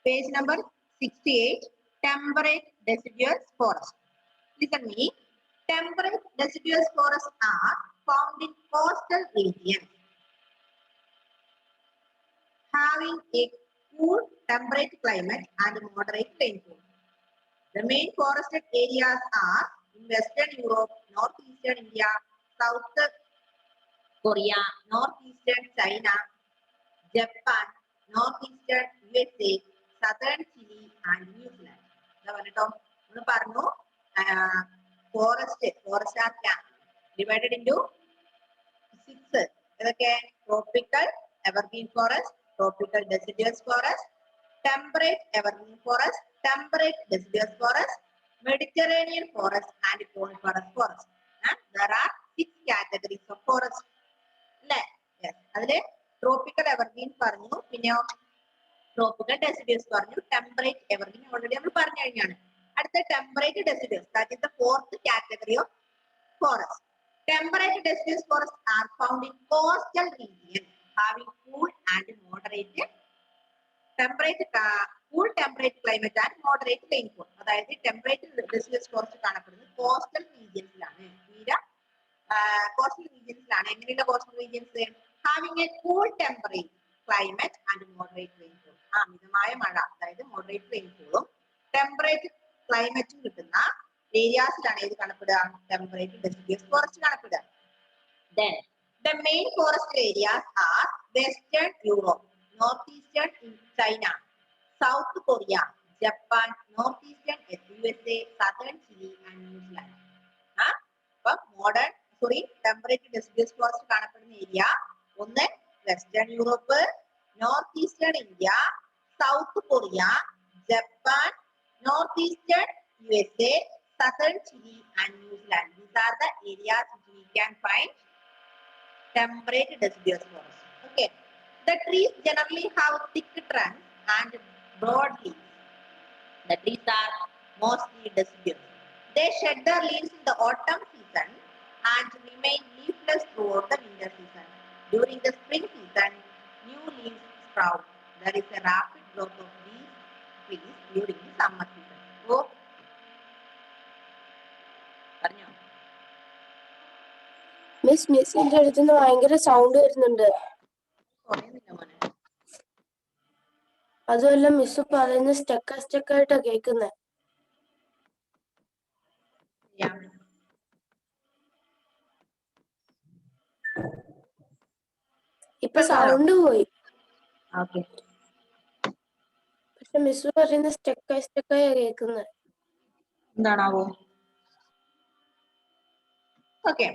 Page number 68, temperate deciduous forest. Listen me. Temperate deciduous forests are found in coastal regions having a cool temperate climate and moderate rainfall. The main forested areas are in Western Europe, Northeastern India, South Korea, Northeastern China, Japan, Northeastern USA, Southern Chile, and New Zealand. Forest are divided into 6. Tropical evergreen forest, tropical deciduous forest, temperate evergreen forest, temperate deciduous forest, Mediterranean forest, and coniferous forest. There are 6 categories of forest. Yes. Adile tropical evergreen പറഞ്ഞു, പിന്നെ tropical deciduous പറഞ്ഞു, temperate evergreen already നമ്മൾ പറഞ്ഞു കഴിഞ്ഞാണ്. അടുത്ത temperate deciduous, that is the 4th category of forest. Temperate deciduous forests are found in coastal regions having cool and moderate cool temperate climate and moderate rainfall. അതായത് temperate deciduous forest കാണപ്പെടുന്നത് coastal regionsലാണ്. Coastal regionsലാണ്. എങ്ങനെയുള്ള coastal regions? Having a cool temperate climate and moderate rainfall. മിതമായ മഴ, അതായത് moderate rainfall, temperate climate കിട്ടുന്ന ഏരിയാസിലാണ് ഏത് കാണപ്പെടുക? temperate deciduous forest കാണപ്പെടുക. Then the main forest areas are Western Europe, Northeastern China, South Korea, Japan, Northeastern USA, Southern Chile, and New Zealand. Temperate deciduous forest കാണപ്പെടുന്ന area ഒന്ന് western Europe, north eastern India, south Korea, Japan, north eastern USA, Southern Chile, and New Zealand. These are the areas which we can find temperate deciduous forest. Okay. The trees generally have thick trunks and broad leaves. The trees are mostly deciduous. They shed their leaves in the autumn season and remain leafless throughout the winter season. During the spring season, new leaves sprout. There is a rapid growth of these trees during the summer season. So, മിസ്സിന്റെ അടുത്ത് നിന്ന് ഭയങ്കര sound വരുന്നുണ്ട്. അതുമല്ല miss പറയുന്നത് സ്റ്റക്കായിട്ടാ കേൾക്കുന്നത്. ഇപ്പൊ sound പോയി. പക്ഷെ മിസ് പറയുന്നത് സ്റ്റക്കായി കേൾക്കുന്നത്. എന്താണാവോ? ഓക്കെ,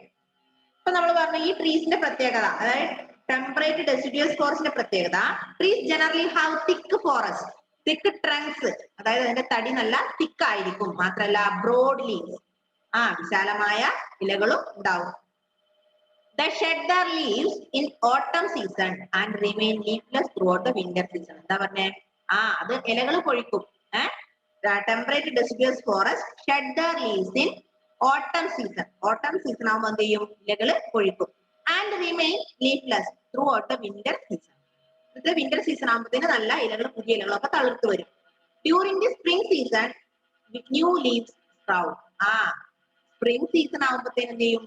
ഇപ്പൊ നമ്മൾ പറഞ്ഞ ഈ ട്രീസിന്റെ പ്രത്യേകത, അതായത് ടെമ്പറേറ്റ് ഡെസിഡ്യൂസ് ഫോറസ്റ്റിന്റെ പ്രത്യേകത, trees generally have thick forest, thick trunks, അതായത് അതിന്റെ തടി നല്ല തിക്ക് ആയിരിക്കും, മാത്രമല്ല ബ്രോഡ് ലീവ്സ്, വിശാലമായ ഇലകളും ഉണ്ടാവും. They shed their leaves in autumn season and remain leafless throughout the winter season. എന്താ പറഞ്ഞേ? അത് ഇലകൾ പൊഴിക്കും. Temperate deciduous forest shed their leaves in autumn season. Autumn season ആവുമ്പോൾ എന്ത് ചെയ്യും? ഇലകൾ പൊഴിക്കും. And remain leafless throughout the winter season. ഇത് വിന്റർ സീസൺ ആകുമ്പോഴത്തേന് നല്ല ഇലകൾ, പുതിയ ഇലകളൊക്കെ തളിർത്ത് വരും. During the spring season, new leaves sprout. Spring season ആകുമ്പോഴത്തേന് എന്ത് ചെയ്യും?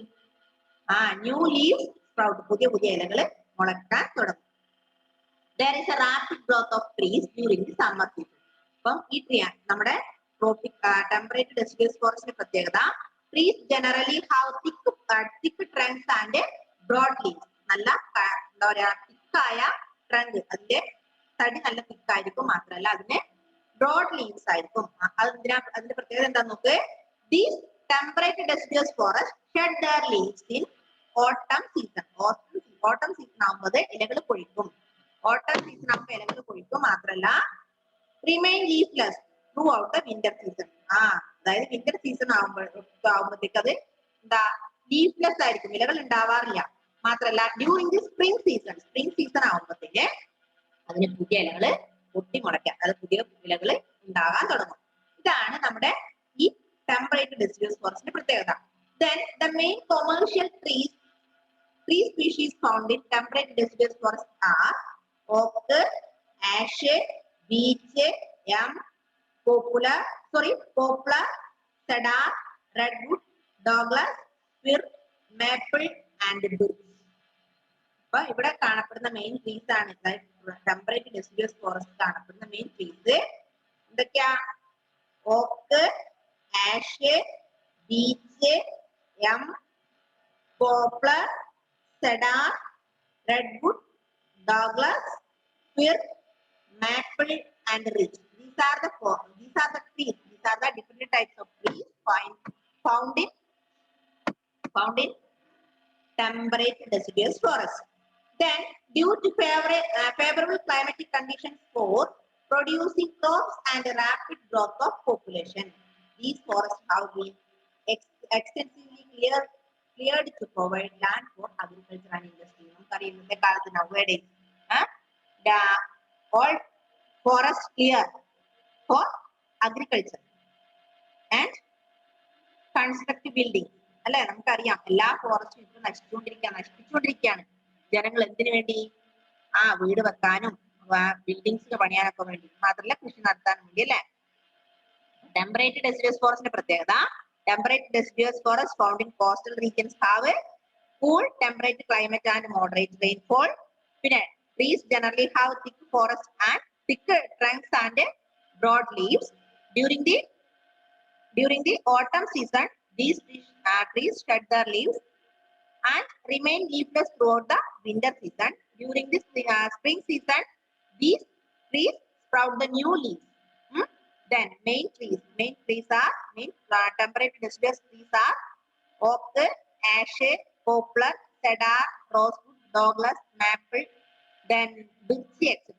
ന്യൂ ലീവ്സ് സ്പ്രൗട്ട്, പുതിയ ഇലകൾ മുളക്കാൻ തുടങ്ങും. There is a rapid growth of trees during the summer season. അപ്പം ഈ ട്രീ നമ്മുടെ ടെമ്പറേറ്റ് ഡെസിഡ്യൂസ് ഫോറസ്റ്റിന്റെ പ്രത്യേകത, trees generally have thick trunks and broad leaves. നല്ല എന്താ പറയാ, തിക്കായ ട്രങ്ക്, അതിന്റെ തടി നല്ല തിക്കായിരിക്കും, മാത്രമല്ല അതിന് ബ്രോഡ് ലീവ്സ് ആയിരിക്കും. അതിന്റെ പ്രത്യേകത എന്താന്ന് നോക്ക്. These temperate deciduous forests shed their leaves in autumn season. Autumn season ആകുമ്പോൾ ഇലകൾ പൊഴിക്കും. Autumn season ആകുമ്പോൾ ഇലകൾ പൊഴിക്കും, മാത്രമല്ല remain leafless throughout the winter season. അതായത് വിന്റർ സീസൺ ആകുമ്പോഴത്തേക്ക് അത് എന്താ, ലീഫ്ലെസ് ആയിരിക്കും, ഇലകൾ ഉണ്ടാവാറില്ല. മാത്രമല്ല ഡ്യൂറിങ് ദി സ്പ്രിംഗ് സീസൺ ആകുമ്പോഴത്തേക്ക് അതിന് പുതിയ ഇലകൾ പൊട്ടിമുളയ്ക്കാം, അത് പുതിയ ഇലകൾ ഉണ്ടാകാൻ തുടങ്ങും. ഇതാണ് നമ്മുടെ ഈ ടെമ്പറേറ്റ് ഡെസിഡ്യൂസ് ഫോറസ്റ്റിന്റെ പ്രത്യേകത. Then the main commercial tree species found in temperate deciduous forest are oak, ash, beech, M, poplar, cedar, redwood, Douglas, fir, maple and birch. അപ്പൊ ഇവിടെ കാണപ്പെടുന്ന മെയിൻ ട്രീസ് ആണ് ടെമ്പറേറ്റ് ഡെസിഡ്യൂസ് ഫോറസ്റ്റ് കാണപ്പെടുന്ന main trees എന്തൊക്കെയാ? Oak, ash, beech, elm, poplar, cedar, redwood, Douglas, fir, maple and ridge. These are the trees. These are the different types of trees found in temperate deciduous forest. Then, due to favorable climatic conditions for producing crops and rapid growth of population, these forests have been extensively cleared to provide land for agriculture and industry. Nowadays, the all forests clear for agriculture and constructive building. അല്ലെ, നമുക്കറിയാം എല്ലാ ഫോറസ്റ്റും ഇപ്പൊ നശിപ്പിച്ചുകൊണ്ടിരിക്കുകയാണ്. ജനങ്ങൾ എന്തിനു വേണ്ടി? വീട് വെക്കാനും buildings പണിയാനൊക്കെ വേണ്ടി, മാത്രമല്ല കൃഷി നടത്താനും വേണ്ടി അല്ലെ. ടെമ്പറേറ്റ് ഡെസിഡ്യൂസ് ഫോറസ്റ്റിന്റെ പ്രത്യേകത, temperate deciduous forest found in coastal regions have cool temperate climate and moderate rainfall. പിന്നെ trees generally have thick forests and thick trunks and broad leaves. During the autumn season, these trees shed their leaves and remain leafless throughout the winter season. During the spring season, these trees sprout the new leaves. Then main temperate deciduous trees are oak, ash, poplar, cedar, rosewood, Douglas, maple, then birch, etc.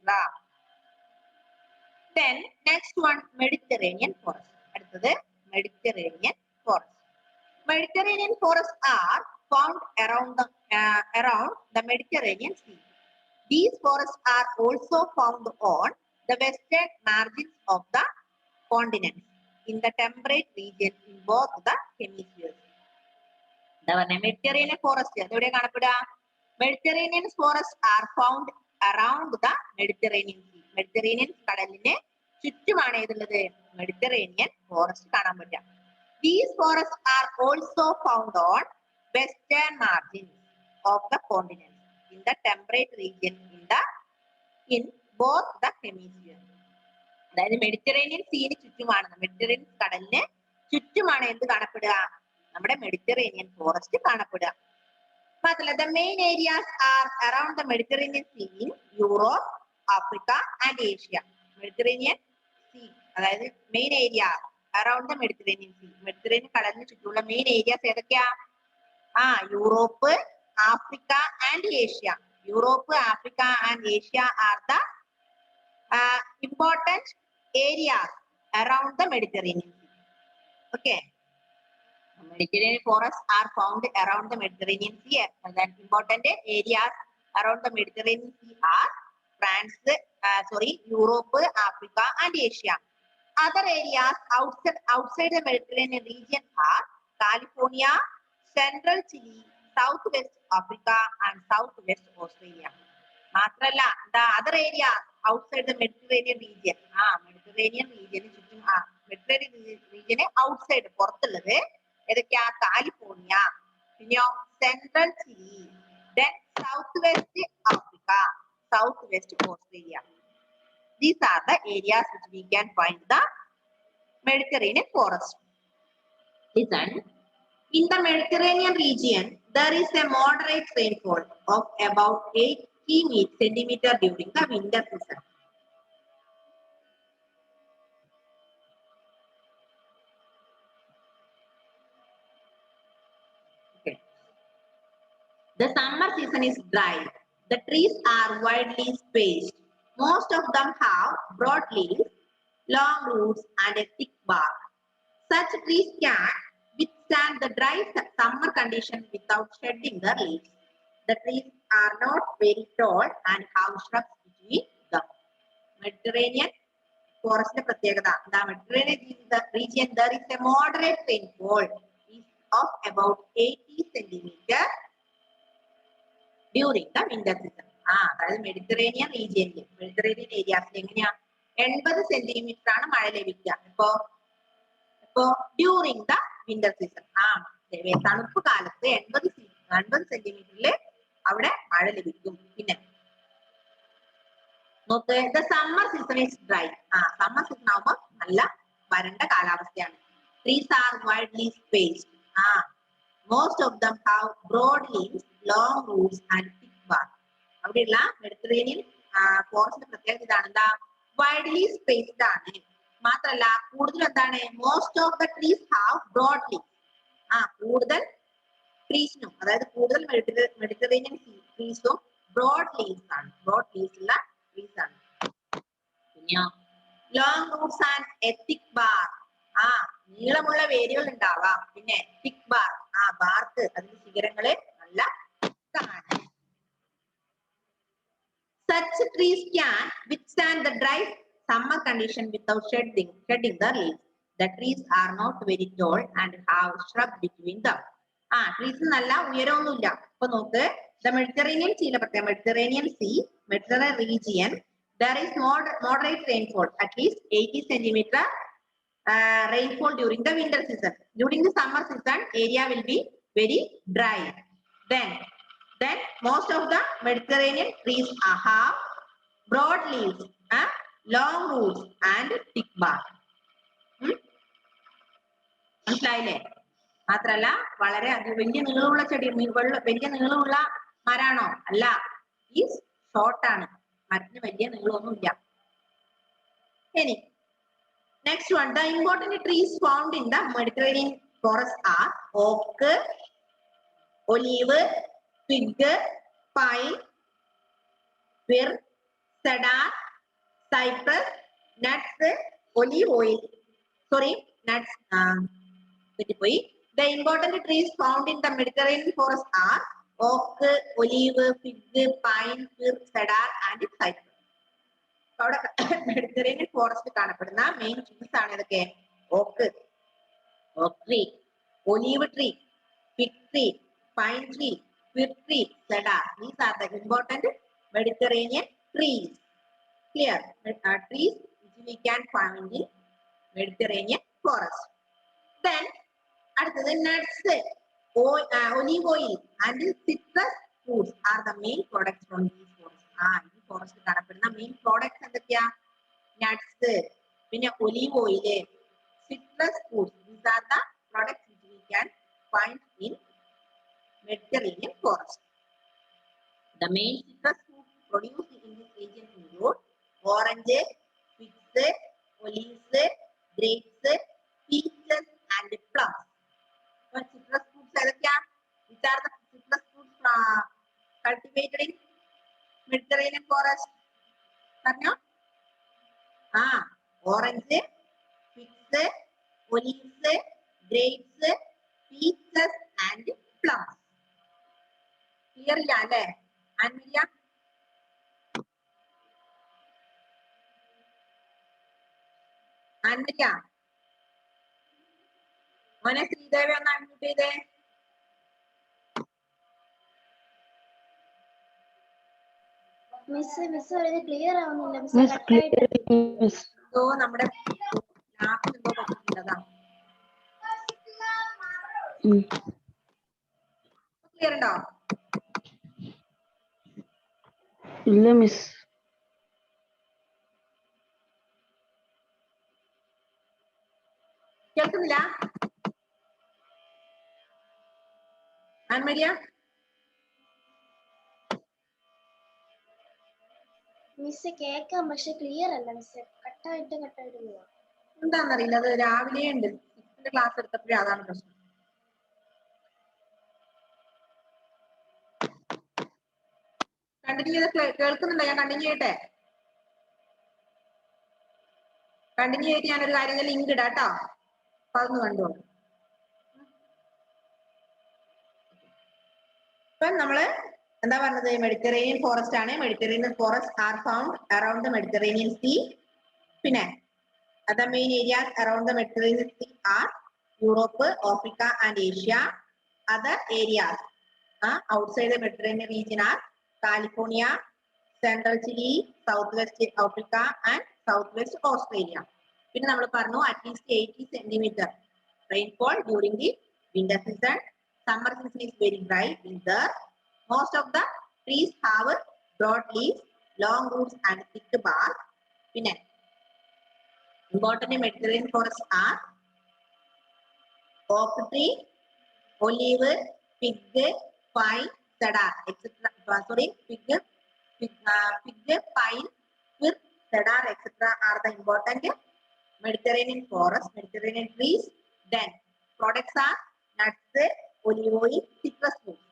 Then next one, Mediterranean forest. Mediterranean forest. Mediterranean forests are found around the Mediterranean Sea. These forests are also found on the western margins of the continent in the temperate region in both the hemispheres. Mediterranean forest. Mediterranean forests are found around the Mediterranean Sea. Mediterranean കടലിനെ ചുറ്റുമാണ് ഏതുള്ളത്? Mediterranean forest കാണാൻ പറ്റുക. These forests are also found on western margins of the continent in the temperate region in both the hemispheres. അതായത് Mediterranean സീന് ചുറ്റുമാണ്, Mediterranean കടലിന് ചുറ്റുമാണ് എന്ത് കാണപ്പെടുക? നമ്മുടെ മെഡിറ്ററേനിയൻ ഫോറസ്റ്റ് കാണപ്പെടുക. The main areas are around the Mediterranean Sea in Europe, Africa and Asia. Mediterranean Sea, അതായത് main area around the Mediterranean Sea. Mediterranean കടലിന് ചുറ്റുമുള്ള മെയിൻ ഏരിയാസ് ഏതൊക്കെയാ? Europe, Africa and Asia. Europe, Africa and Asia are the important areas around the Mediterranean Sea. Okay. Mediterranean forests are found around the Mediterranean Sea. Then important areas around the Mediterranean Sea are Europe, Africa and Asia. Other areas outside the Mediterranean region are California, Central Chile, Southwest Africa and Southwest Australia. മാത്രല്ല, the other areas outside the Mediterranean region, Mediterranean region outside പുറത്തുള്ളത് ഏതൊക്കെയാ? California, പിന്നെയോ central Chile, then Southwest Africa, Southwest Australia. These are the areas which we can find the Mediterranean forest. Listen, in the Mediterranean region, there is a moderate rainfall of about 80 centimeters during the winter season. Okay. The summer season is dry. The trees are widely spaced. Most of them have broad leaves, long roots, and a thick bark. Such trees can withstand the dry summer conditions without shedding their leaves. The trees are not very tall and have shrubs between them. Mediterranean forest പ്രത്യേകത. The Mediterranean region, there is a moderate rainfall of about 80 centimeters during the winter season. അതായത് Mediterranean റീജിയനിൽ, Mediterranean ഏരിയാസിൽ എങ്ങനെയാ 80 centimetre ആണ് മഴ ലഭിക്കുക. ഇപ്പോ during the winter season. തണുപ്പ് കാലത്ത് 80 സെന്റിമീറ്ററിൽ അവിടെ മഴ ലഭിക്കും. പിന്നെ നോക്ക്, the summer season is dry. Summer season ആവുമ്പോൾ നല്ല വരണ്ട കാലാവസ്ഥയാണ്. Trees are widely spaced. Most of them have broad leaves, long roots and thick bark. അവിടെയുള്ള മെഡിറ്ററേനിയൻ ഫോറസ്റ്റിന്റെ പ്രത്യേകത ഇതാണ്, എന്താ, വൈഡ്ലി സ്പേസ്ഡ് ആണ്. മാത്രല്ല കൂടുതൽ എന്താണ്, most of the trees have broad leaves. കൂടുതൽ ട്രീസിനും, അതായത് കൂടുതൽ മെഡിറ്ററേനിയൻ ട്രീസും ബ്രോഡ് ലീവ്സ് ആണ്. ബ്രോഡ് ലീവ്സ് ഉള്ള ട്രീസ് ആണ്. പിന്നെ long roots and a thick BARC. നീളമുള്ള വേരുകൾ ഉണ്ടാവാം. പിന്നെ തിക്ക് ബാർക്ക്, ബാർക്ക്, അതിന്റെ ശിഖരങ്ങള് നല്ല thick. Such trees can withstand the dry summer condition without shedding the leaves. The trees are not very tall and have shrub between them. Trees നല്ല ഉയരമൊന്നുമില്ല. ഇപ്പൊ നോക്ക്, the Mediterranean Sea, Mediterranean region, there is moderate rainfall, at least 80 centimeter rainfall during the winter season. During the summer season, area will be very dry. Then most of the Mediterranean trees have broad leaves, long roots and thick bark. മനസ്സിലായില്ലേ? മാത്രല്ല വളരെ വലിയ നീളമുള്ള ചെടി, വലിയ നീളമുള്ള മരാണോ? അല്ല, ഈ ഷോർട്ട് ആണ്. മരത്തിന് വലിയ നീളമൊന്നുമില്ല. ഇനി next one, the important trees found in the Mediterranean forest are oak, olive, fig, pine, fir, cedar, cypress, nuts, olive oil. Nuts. The important trees found in the Mediterranean forest are oak, olive, fig, pine, fir, cedar and cypress. അവിടെ Mediterranean forest കാണപ്പെടുന്ന main trees ആണ് ഇതൊക്കെ. Oak tree, olive tree, fig tree, pine tree, fir tree, cedar. These are the important Mediterranean trees. Clear? Trees which we can find in Mediterranean forest. Then അടുത്തത് nuts, olive oil and citrus fruits are the main products from these forests. ഈ forest കാണപ്പെടുന്ന main products എന്തൊക്കെയാ? Nuts, പിന്നെ olive oil, citrus fruits. These are the products which we can find in Mediterranean forest. The main citrus fruits produced in this region include orange, figs, olives, grapes, peaches and plums. Citrus fruits ഏതൊക്കെയാ? Which are the citrus fruits cultivated in Mediterranean forest? പറഞ്ഞോ. Orange, figs, olives, grapes, peaches and plums. Clear ഇല്ല അല്ലേ? ആൻമരിയ, മോനെ ശ്രീദേവി ഒന്ന് unmute ചെയ്തേ. Clear ആവുന്നില്ല. നമ്മുടെ ആപ്പിൽ എന്തോ പറ്റിയിട്ടുള്ളതാ. ക്ലിയർ ഉണ്ടോ? ഇല്ല മിസ്. കേൾക്കുന്നില്ല ആൻമരിയ? മിസ് കേൾക്കാം, പക്ഷെ ക്ലിയർ അല്ല മിസ്. കട്ടായിട്ട് പോവാ. എന്താന്നറിയില്ല, അത് രാവിലെ ഉണ്ട്. 6th ക്ലാസ് എടുത്തപ്പോഴേ അതാണ് പ്രശ്നം. കണ്ടിന്യൂ ചെയ്ത് കേൾക്കുന്നുണ്ടോ? ഞാൻ കണ്ടിന്യൂ ചെയ്യട്ടെ? കണ്ടിന്യൂ ചെയ്തിട്ട് ഞാനൊരു കാര്യം ലിങ്ക് ഇടാം കേട്ടോ. അപ്പൊ അതൊന്ന് കണ്ടോളൂ. ഇപ്പൊ നമ്മള് എന്താ പറഞ്ഞത്? മെഡിറ്ററേനിയൻ ഫോറസ്റ്റ് ആണ്. Mediterranean forest are found around the Mediterranean see. പിന്നെ the main areas around the Mediterranean Sea are Europe, Africa and Asia. Other areas outside the Mediterranean region are California, Central Chile, Southwest Africa and south west Australia. പിന്നെ നമ്മൾ പറഞ്ഞു at least 80 centimetre rainfall during the winter season. Summer season is very dry. Winter, most of the trees have broad leaves, long roots and thick bark. പിന്നെ important Mediterranean forests are oak tree, olive, fig, pine, cedar, etc. Fig, pine, fir, cedar, etc. are the important Mediterranean forests, Mediterranean trees. Then products are nuts, olive oil, citrus fruits.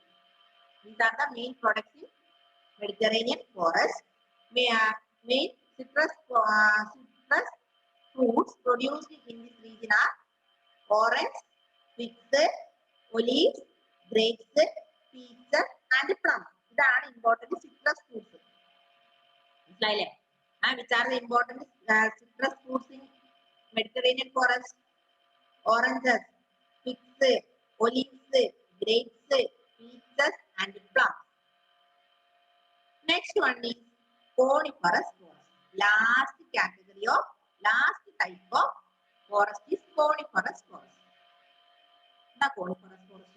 These are the main products in Mediterranean forest. Main citrus fruits produced in this region are orange, figs, olives, grapes, peach and plum. These are important citrus fruits. Which are the important citrus fruits in Mediterranean forest? Oranges, figs, olives, grapes, peaches and plums. Next one is coniferous forest. Last category of last type of forest is coniferous forest. The coniferous forest.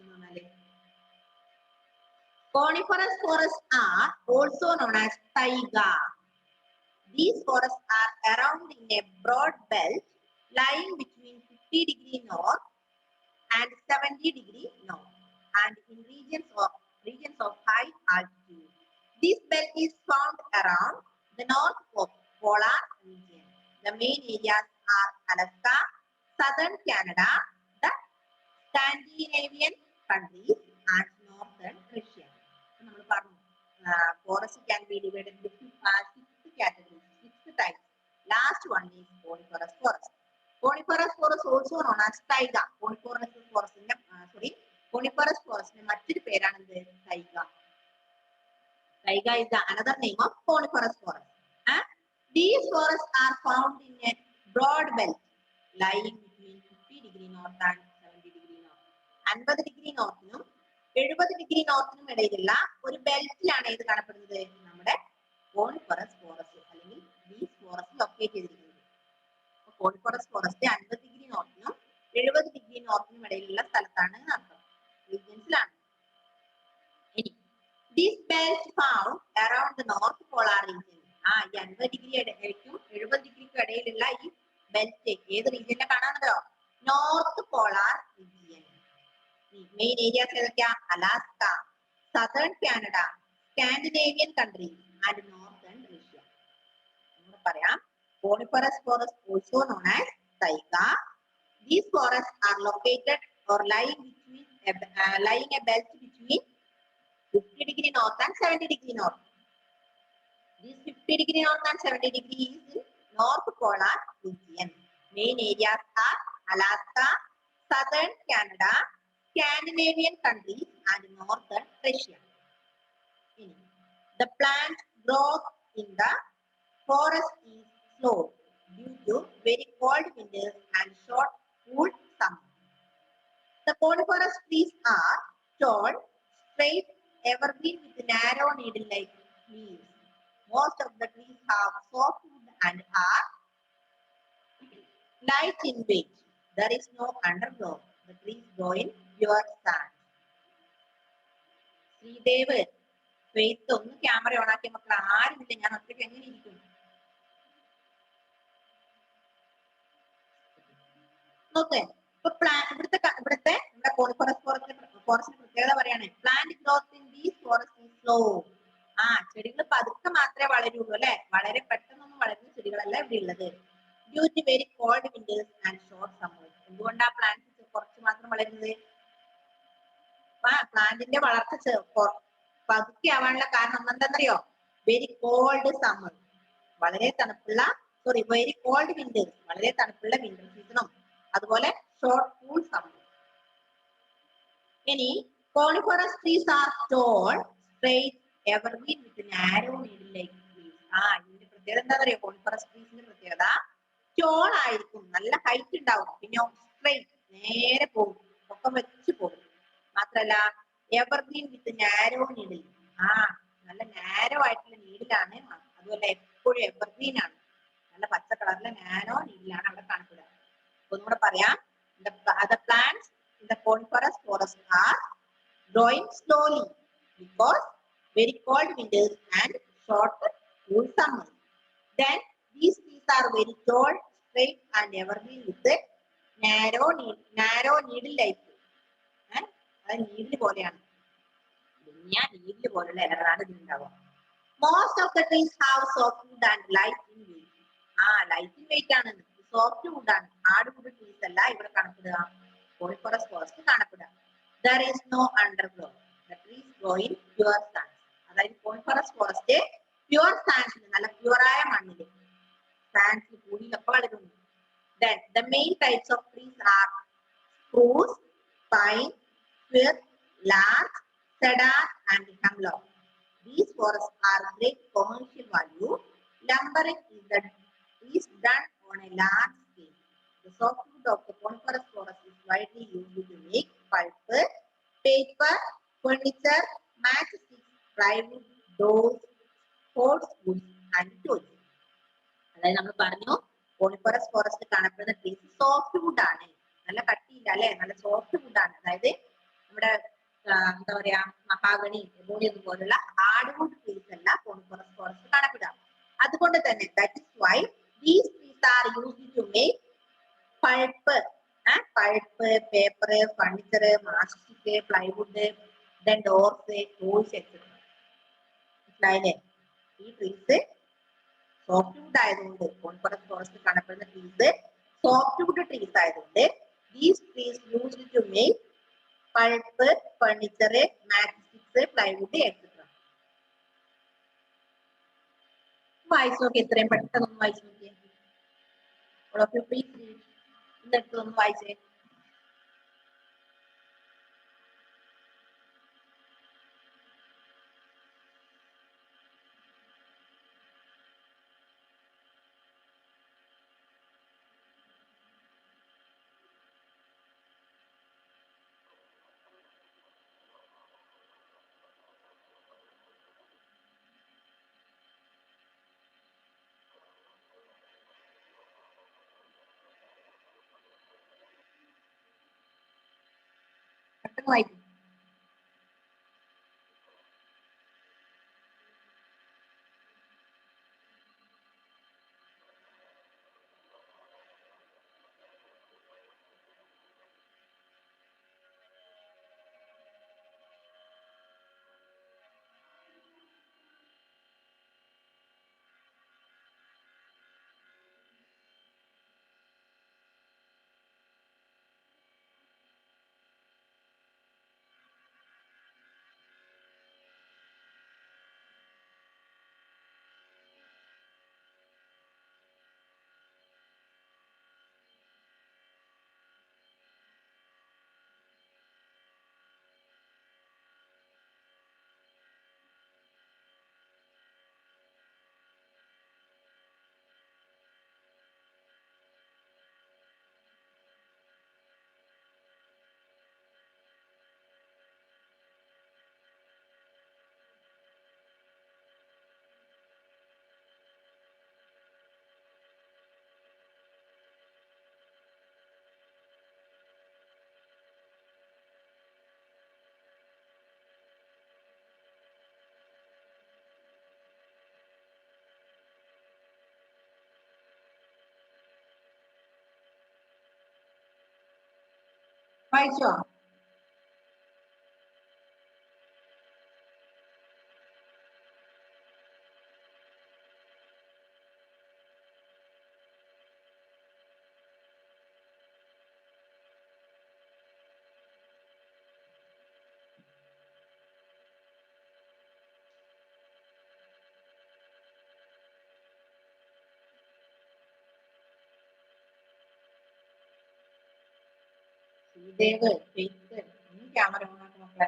Coniferous forests are also known as taiga. These forests are around in a broad belt lying between 50° north and 70° north and in regions of high altitude. This belt is found around the north polar region. The main areas are Alaska, southern Canada, the Scandinavian countries and northern Russia. Forest can be divided into 6 categories, 6 types. Last one is coniferous forest. Coniferous forest also known as taiga. Coniferous forest മറ്റൊരു പേരാണ് എന്ത്? Taiga. Taiga is the another name of coniferous forest. These forests are found in a broad belt lying between 50° north and 70° north. 50° നോർത്തിനും 70° നോർത്തിനും ഇടയിലുള്ള ഒരു ബെൽറ്റിലാണ് ഇത് കാണപ്പെടുന്നത്, നമ്മുടെ coniferous forest അല്ലെങ്കിൽ these forest locate ചെയ്തിരിക്കുന്നത്. കോണിഫറസ് ഫോറസ്റ്റ് 50° നോർത്തിനും 70° നോർത്തിനും ഇടയിലുള്ള സ്ഥലത്താണ് അർത്ഥം, റീജിയൻസിലാണ്. ഇനി this belt found around the north polar region. ഈ 50° ഇടയ്ക്കും 70° ഇടയിലുള്ള ഈ ബെൽറ്റ് ഏത് റീജിയനിലെ കാണാനുണ്ടോ? North polar region. Main areas ഏതൊക്കെയാ? Alaska, southern Canada, Scandinavian countries and northern Russia. നമ്മൾ പറയാം coniferous forest also known as taiga. These forests are located or lying a belt between 50° north and 70° north. This 50° north and 70° is in North Polar region. Main areas are Alaska, southern Canada, Scandinavian countries and northern Russia. The plant growth in the forest is slow due to very cold winters and short cool summers. The coniferous trees are tall, straight, evergreen with narrow needle-like leaves. Most of the trees have soft wood and are light in weight. There is no undergrowth. The trees grow in pure sand. Sreedev, faith ഒന്ന് camera on ആക്കിയ മക്കൾ ആരുമില്ല, ഞാൻ ഒറ്റയ്ക്ക് എങ്ങനെ ഇരിക്കും? നോക്കേ, ഇവിടുത്തെ നമ്മുടെ കോണിഫറസ് ഫോറസ്റ്റിന്റെ പ്രത്യേകത പറയാണ്, plant growth in these forest is slow. ചെടികൾ പതുക്കെ മാത്രമേ വളരുള്ളൂ അല്ലെ, വളരെ പെട്ടെന്നൊന്നും വളരുന്ന ചെടികളല്ല ഇവിടെ ഉള്ളത്. Due to very cold winters and short summers. എന്തുകൊണ്ടാ പ്ലാന്റ്സ് കുറച്ച് മാത്രം വളരുന്നത്? പ്ലാന്റിന്റെ വളർച്ച പതുക്കെ ആവാനുള്ള കാരണം എന്താണെന്നറിയോ? വെരി കോൾഡ് സമ്മർ, വളരെ തണുപ്പുള്ള വെരി കോൾഡ് വിന്റേഴ്സ്, വളരെ തണുപ്പുള്ള വിന്റർ സീസണും അതുപോലെ ഷോർട്ട് കൂൾ സമ്മർ. ഇനി coniferous trees are tall, straight, evergreen with narrow needle-like leaves. ഇതിന്റെ പ്രത്യേകത എന്താ പറയുക? കോണിഫറസ് ട്രീസിന്റെ പ്രത്യേകത ടോൾ ആയിരിക്കും, നല്ല ഹൈറ്റ് ഉണ്ടാവും, പിന്നെ സ്ട്രെയിറ്റ്, നേരെ പോകും, പൊക്കം വെച്ച് പോകും. മാത്രല്ല എവർഗ്രീൻ വിത്ത് നാരോ നീഡിൽ, നല്ല നാരോ ആയിട്ടുള്ള നീഡിലാണ്. അതുപോലെ എപ്പോഴും എവർഗ്രീൻ ആണ്, നല്ല പച്ച കളറിലെ നാനോ നീഡിലാണ് അവിടെ കാണപ്പെടുക. ഒന്നുകൂടെ പറയാം. The plants in the coniferous forest are growing slowly because very cold winters and short cool summers. Then these trees are very tall, straight and evergreen with narrow needle like. അത് needle പോലെയാണ്. Needle പോലുള്ള ഇലകളാണ് ഇതിലുണ്ടാവുക. Most of the trees have soft wood and light in weight. Light in weight ആണ്. Soft wood ആണ്. Hard would trees അല്ല ഇവിടെ കാണപ്പെടുക. Coniferous forest കാണപ്പെടുക. There is no undergrowth. The trees grow in pure sands. അതായത് coniferous forest pure സാൻഡ്സിൽ, നല്ല പ്യുവറായ മണ്ണില്, സാൻഡ്സിൽ കൂടിയിലൊക്കെ വളരുന്നു. Then the main types of trees are spruce, pine, fir, larch, cedar and hemlock. These forests are great commercial value. Lumbering is done on a large scale. The softwood of the coniferous forest is widely used to make pulp, paper, furniture, matchsticks, plywood, doors, sports goods and toys. അതായത് നമ്മൾ പറഞ്ഞു coniferous forest കാണപ്പെടുന്ന trees soft wood ആണ്. നല്ല കട്ടിയില്ല അല്ലെ, നല്ല soft wood ആണ്. അതായത് നമ്മുടെ എന്താ പറയാ, മഹാഗണി, എബോണി പോലുള്ള ഹാർഡ് വുഡ് ട്രീസ് അല്ല കോണിഫറസ് ഫോറസ്റ്റ് കാണപ്പെടുക. അതുകൊണ്ട് തന്നെ that is why these trees are used to make pulp, paper, furniture, matchstick, plywood, then doors, tools, etc. മനസ്സിലായില്ലേ? ഈ ട്രീസ് സോഫ്റ്റ് വുഡ് ആയതുകൊണ്ട്, കോണിഫറസ് ഫോറസ്റ്റ് കാണപ്പെടുന്ന ട്രീസ് സോഫ്റ്റ് വുഡ് ട്രീസ് ആയതുകൊണ്ട് these trees used to make pulp, furniture, matchsticks, plywood, etc. വായിച്ചു നോക്കി, എത്രയും പെട്ടെന്ന് വായിച്ചു നോക്കിയേ. എന്നിട്ട് ഒന്ന് വായിച്ചേ. പെട്ടെന്ന് വായിക്കും. വായിച്ചോ? ശ്രീദേവ്, ക്യാമറ ഓണാക്കി മക്കളെ.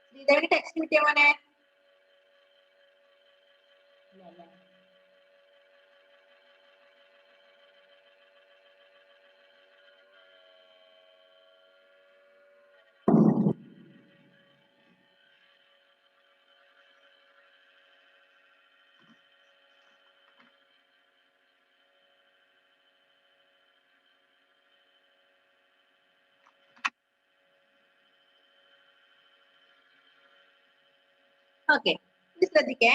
ശ്രീദേവിന് ടെക്സ്റ്റ് കിട്ടിയ മോനെ? ഓക്കെ, ഇത് ശ്രദ്ധിക്കേ.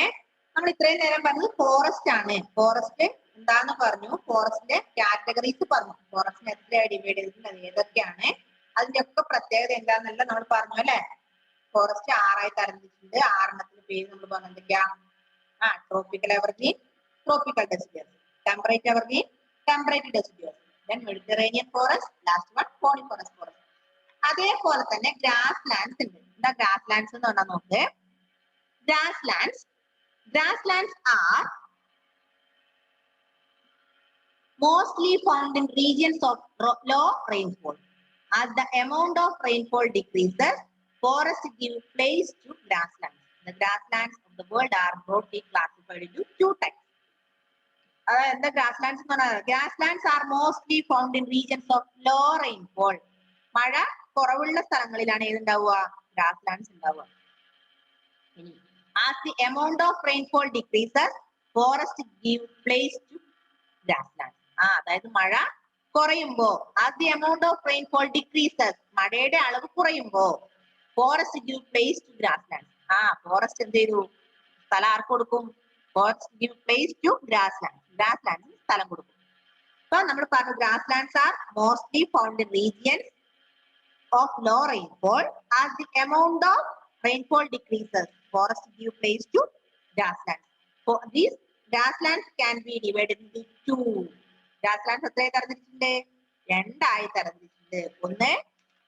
നമ്മൾ ഇത്രയും നേരം പറഞ്ഞത് ഫോറസ്റ്റ് ആണ്. ഫോറസ്റ്റ് എന്താന്ന് പറഞ്ഞു, ഫോറസ്റ്റിന്റെ കാറ്റഗറീസ് പറഞ്ഞു, ഫോറസ്റ്റിനെ എത്രയാണ് ഡിവൈഡ് ചെയ്തിട്ടുള്ളത്, ഏതൊക്കെയാണ്, അതിന്റെ ഒക്കെ പ്രത്യേകത എന്താണെന്നല്ല നമ്മൾ പറഞ്ഞു അല്ലെ. ഫോറസ്റ്റ് 6 തരംതിരിച്ചിട്ടുണ്ട്. 6 പേര് നമ്മൾ പറഞ്ഞു എന്തൊക്കെയാ? Tropical evergreen, tropical deciduous, temperate evergreen, temperate deciduous, then Mediterranean forest, last one coniferous forest. അതേപോലെ തന്നെ ഗ്രാസ് ലാൻഡ്സ് ഉണ്ട്. എന്താ ഗ്രാസ് ലാൻഡ്സ് എന്ന് പറഞ്ഞാൽ നോക്ക്. Grasslands are mostly found in regions of low rainfall. As the amount of rainfall decreases, forests give place to grasslands. The grasslands of the world are broadly classified into 2 types. The grasslands are mostly found in regions of low rainfall. മഴ കുറവുള്ള സ്ഥലങ്ങളിലാണ് ഏതുണ്ടാവുക? ഗ്രാസ്ലാൻഡ്സ് ഉണ്ടാവുക. As the amount of rainfall decreases, forests give place to grasslands. അതായത് മഴ കുറയുമ്പോ, as the amount of rainfall decreases, മഴയുടെ അളവ് കുറയുമ്പോ forest give place to grasslands. Forest എന്ത് ചെയ്തു? സ്ഥലം ആർക്ക് കൊടുക്കും? Forest give place to grasslands. Grasslands സ്ഥലം കൊടുക്കും. അപ്പൊ നമ്മൾ പറഞ്ഞു grasslands are mostly found in regions of low rainfall. As the amount of rainfall decreases, forests give place to grasslands. So these grasslands can be divided into 2. Grasslands എത്രയായി തരംതിരിച്ചിട്ടുണ്ട്? 2 തരംതിരിച്ചിട്ടുണ്ട്. ഒന്ന്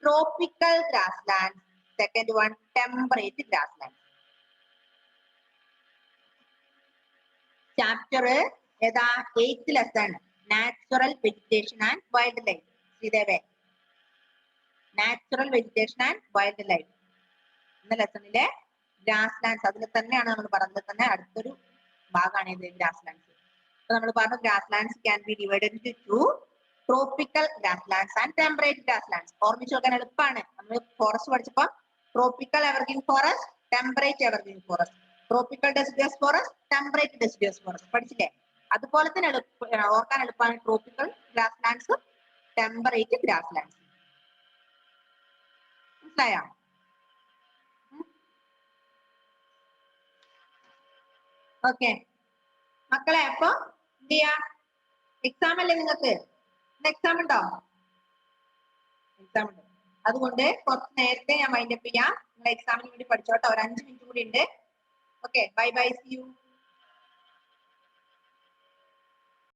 tropical grasslands, second one temperate grasslands. Chapter ഏതാ? 8th lesson, natural vegetation and wildlife. ശ്രീദേവേ, natural vegetation and wildlife എന്ന ലെസണിലെ ഗ്രാസ്ലാൻഡ്സ് അതിൽ തന്നെയാണ് നമ്മൾ പറഞ്ഞത്. തന്നെ അടുത്തൊരു ഭാഗമാണ് ഇത് ഗ്രാസ്ലാൻഡ്സ്. അപ്പൊ നമ്മൾ പറഞ്ഞു grasslands can be divided into 2, tropical grasslands and temperate grasslands. ഓർമ്മിച്ച് വെക്കാൻ എളുപ്പമാണ്. നമ്മൾ ഫോറസ്റ്റ് പഠിച്ചപ്പോ tropical evergreen forest, temperate evergreen forest, tropical deciduous forest, temperate deciduous forest പഠിച്ചില്ലേ? അതുപോലെ തന്നെ ഓർക്കാൻ എളുപ്പമാണ് ട്രോപ്പിക്കൽ ഗ്രാസ്ലാൻഡ്സ്, ടെമ്പറേറ്റ് ഗ്രാസ്ലാൻഡ്സ്. മനസ്സിലായോ? ഓക്കെ മക്കളെ, അപ്പൊ എന്ത് ചെയ്യാ? എക്സാം അല്ലേ നിങ്ങൾക്ക്? എക്സാം ഉണ്ടോ? എക്സാം ഉണ്ട്. അതുകൊണ്ട് കുറച്ച് നേരത്തെ ഞാൻ വൈൻഡപ്പ് ചെയ്യാം. നിങ്ങൾ എക്സാമിന് വേണ്ടി പഠിച്ചോട്ടെ. ഒരു 5 മിനിറ്റ് കൂടി ഉണ്ട്. Okay, bye bye, see U.